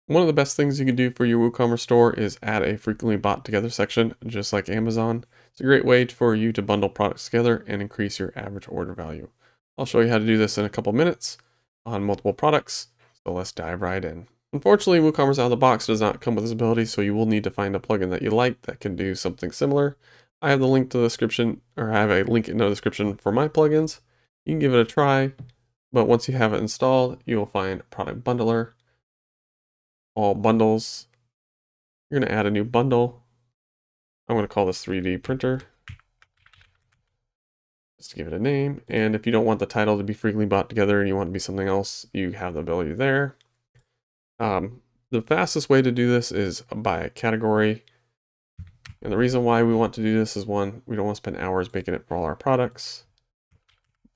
One of the best things you can do for your WooCommerce store is add a frequently bought together section, just like Amazon. It's a great way for you to bundle products together and increase your average order value. I'll show you how to do this in a couple minutes on multiple products, so let's dive right in. Unfortunately, WooCommerce out of the box does not come with this ability, so you will need to find a plugin that you like that can do something similar. I have the link to the description, or I have a link in the description for my plugins. You can give it a try, but once you have it installed, you will find Product Bundler, all bundles. You're going to add a new bundle. I'm going to call this 3D printer, just to give it a name. And if you don't want the title to be frequently bought together and you want it to be something else, you have the ability there. The fastest way to do this is by a category. And the reason why we want to do this is, one, we don't want to spend hours making it for all our products,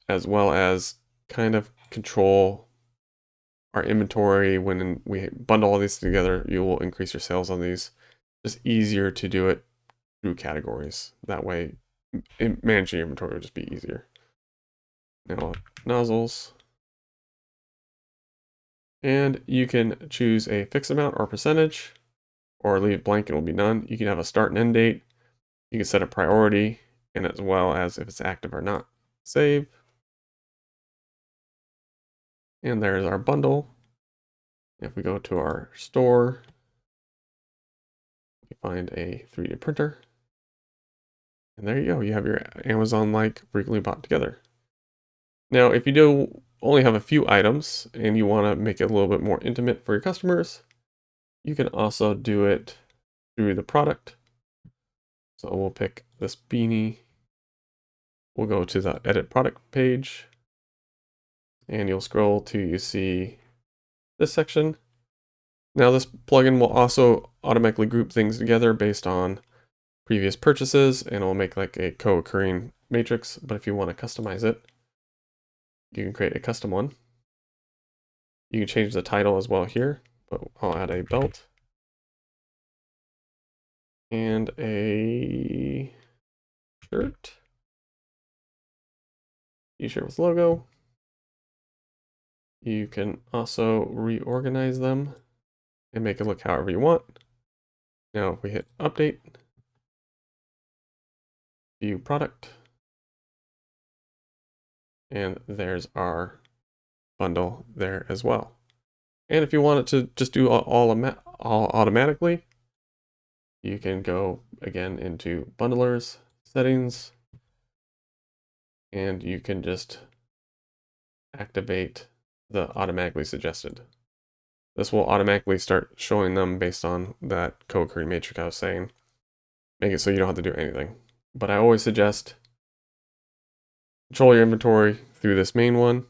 as well as kind of control our inventory. When we bundle all these together, you will increase your sales on these. Just easier to do it through categories. That way, managing your inventory will just be easier. Now, nozzles. And you can choose a fixed amount or percentage, or leave it blank and it will be none. You can have a start and end date. You can set a priority, and as well as if it's active or not. Save. And there's our bundle. If we go to our store, we find a 3D printer. And there you go. You have your Amazon-like frequently bought together. Now, if you do only have a few items and you want to make it a little bit more intimate for your customers, you can also do it through the product. So we'll pick this beanie. We'll go to the edit product page, and you'll scroll till you see this section. Now this plugin will also automatically group things together based on previous purchases, and it'll make like a co-occurring matrix. But if you want to customize it, you can create a custom one. You can change the title as well here, but I'll add a belt and a shirt. T-shirt with logo. You can also reorganize them and make it look however you want. Now if we hit update, view product, and there's our bundle there as well. And if you want it to just do all automatically, you can go again into bundlers, settings, and you can just activate the automatically suggested. This will automatically start showing them based on that co-occurring matrix I was saying. Make it so you don't have to do anything. But I always suggest control your inventory through this main one.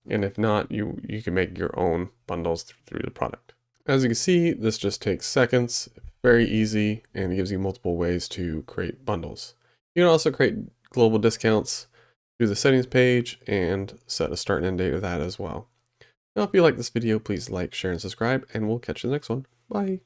And if not, you can make your own bundles through the product. As you can see, this just takes seconds, very easy, and it gives you multiple ways to create bundles. You can also create global discounts through the settings page and set a start and end date of that as well. Now, if you like this video, please like, share, and subscribe, and we'll catch you in the next one. Bye.